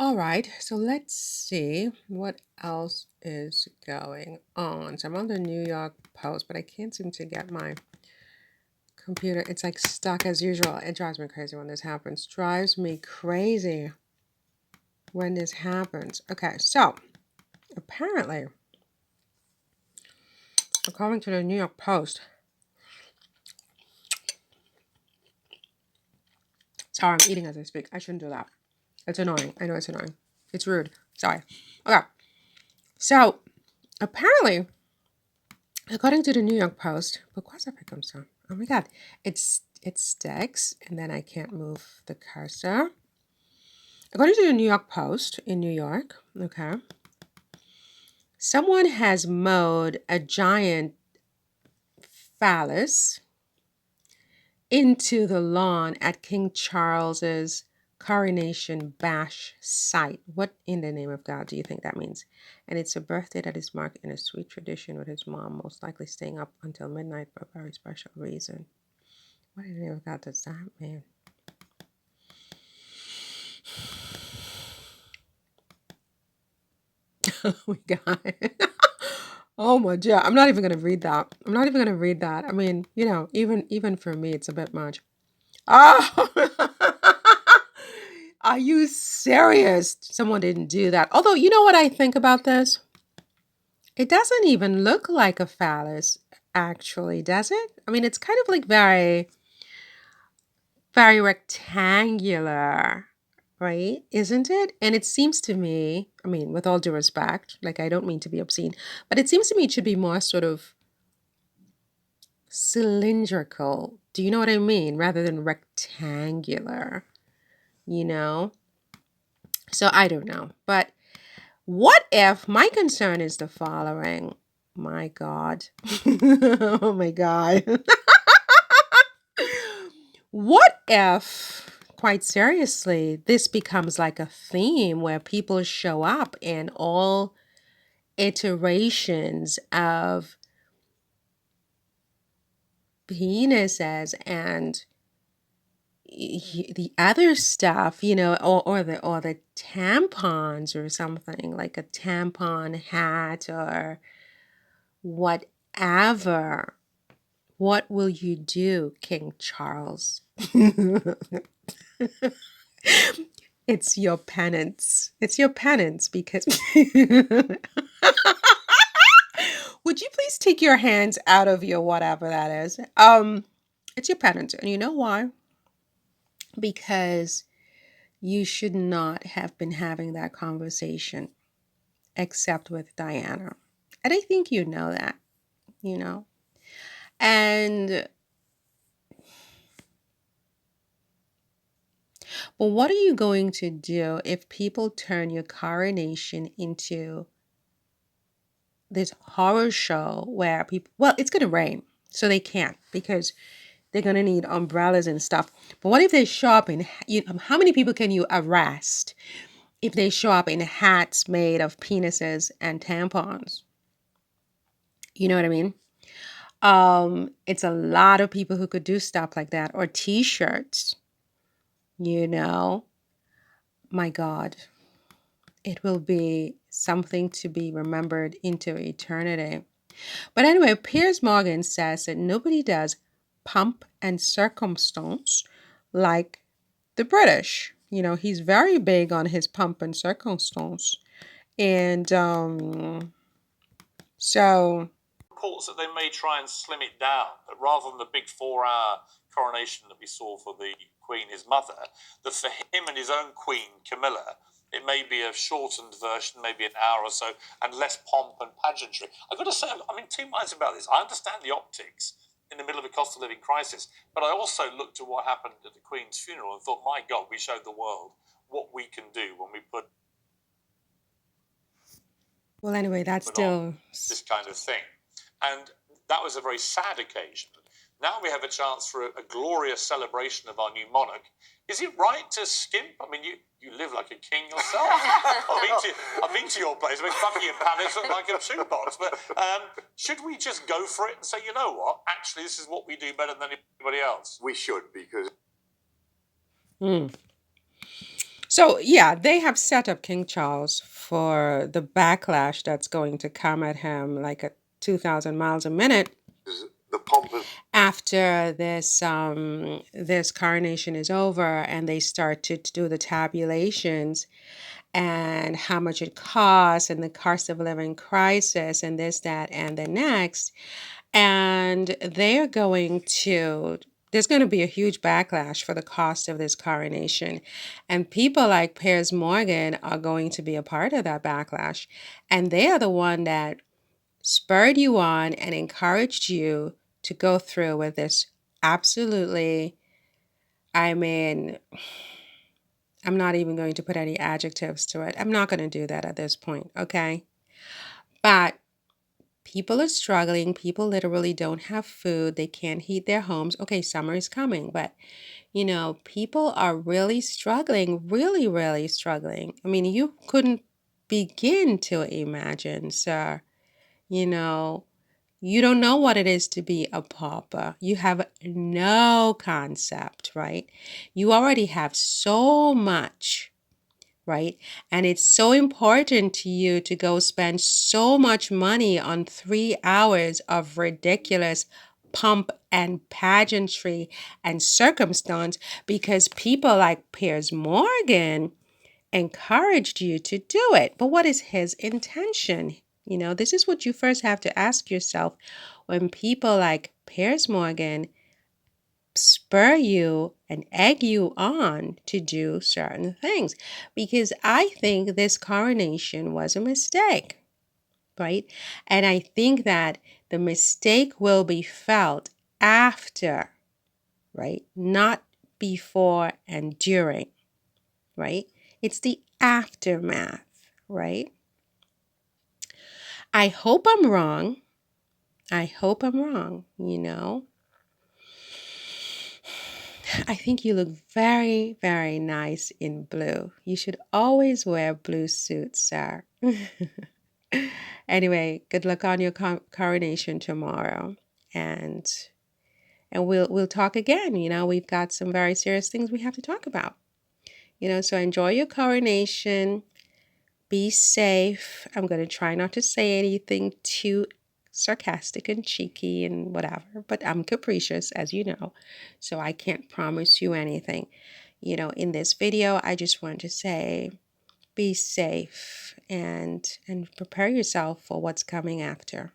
All right, so let's see what else is going on. So I'm on the New York Post, but I can't seem to get my computer. It's like stuck as usual. It drives me crazy when this happens. Drives me crazy when this happens. Okay, so apparently, according to the New York Post, sorry, I'm eating as I speak. I shouldn't do that. It's annoying. I know it's annoying. It's rude. Sorry. Okay, so apparently, according to the New York Post, because of it comes on. Oh my god, it sticks, and then I can't move the cursor. According to the New York Post in New York, okay, someone has mowed a giant phallus into the lawn at King Charles's coronation bash site. What in the name of God do you think that means? And it's a birthday that is marked in a sweet tradition with his mom most likely staying up until midnight for a very special reason. What in the name of God does that mean? Oh my God. Oh my God. I'm not even gonna read that. I'm not even gonna read that. I mean, even for me, it's a bit much. Oh, are you serious? Someone didn't do that. Although, you know what I think about this? It doesn't even look like a phallus, actually, does it? I mean, it's kind of like very, very rectangular, right? Isn't it? And it seems to me, I mean, with all due respect, like I don't mean to be obscene, but it seems to me it should be more sort of cylindrical. Do you know what I mean? Rather than rectangular, you know? So I don't know. But what if my concern is the following? My God. Oh my God. What if, quite seriously, this becomes like a theme where people show up in all iterations of penises and the other stuff, or the tampons or something like a tampon hat or whatever. What will you do, King Charles? It's your penance. It's your penance because would you please take your hands out of your whatever that is? It's your penance. And you know why? Because you should not have been having that conversation except with Diana. And I think you know that, you know. And but what are you going to do if people turn your coronation into this horror show where people, well, it's going to rain, so they can't because they're going to need umbrellas and stuff. But what if they show up in, how many people can you arrest if they show up in hats made of penises and tampons? You know what I mean? It's a lot of people who could do stuff like that, or t-shirts, you know. My God, it will be something to be remembered into eternity. But anyway, Piers Morgan says that nobody does pomp and circumstance like the British. You know, he's very big on his pomp and circumstance. And so, reports that they may try and slim it down, that rather than the big 4-hour coronation that we saw for the Queen, his mother, that for him and his own Queen, Camilla, it may be a shortened version, maybe an hour or so, and less pomp and pageantry. I've got to say, I'm in two minds about this. I understand the optics in the middle of a cost of living crisis, but I also looked at what happened at the Queen's funeral and thought, my God, we showed the world what we can do when we put well, anyway, that's on still. this kind of thing. And that was a very sad occasion. Now we have a chance for a glorious celebration of our new monarch. Is it right to skimp? I mean, you live like a king yourself. I've been to your place. I mean, Buckingham Palace looked like a shoebox. But should we just go for it and say, you know what? Actually, this is what we do better than anybody else. We should, because Mm. So, yeah, they have set up King Charles for the backlash that's going to come at him like at 2,000 miles a minute The pomp of after this coronation is over and they start to do the tabulations and how much it costs and the cost of living crisis and this, that, and the next. And they're going to, there's going to be a huge backlash for the cost of this coronation. And people like Piers Morgan are going to be a part of that backlash. And they are the one that spurred you on and encouraged you to go through with this absolutely, I mean, I'm not even going to put any adjectives to it. I'm not going to do that at this point, okay? But people are struggling. People literally don't have food. They can't heat their homes. Okay, summer is coming, but people are really struggling, really, really struggling. I mean, you couldn't begin to imagine, sir. You know, you don't know what it is to be a pauper. You have no concept, right? You already have so much, right? And it's so important to you to go spend so much money on 3 hours of ridiculous pomp and pageantry and circumstance because people like Piers Morgan encouraged you to do it. But what is his intention? This is what you first have to ask yourself when people like Piers Morgan spur you and egg you on to do certain things. Because I think this coronation was a mistake, right? And I think that the mistake will be felt after, right? Not before and during, right? It's the aftermath, right? I hope I'm wrong. I hope I'm wrong. I think you look very, very nice in blue. You should always wear blue suits, sir. Anyway, good luck on your coronation tomorrow. And we'll talk again. We've got some very serious things we have to talk about. So enjoy your coronation. Be safe. I'm going to try not to say anything too sarcastic and cheeky and whatever, but I'm capricious, as you know, so I can't promise you anything. In this video, I just want to say be safe and prepare yourself for what's coming after.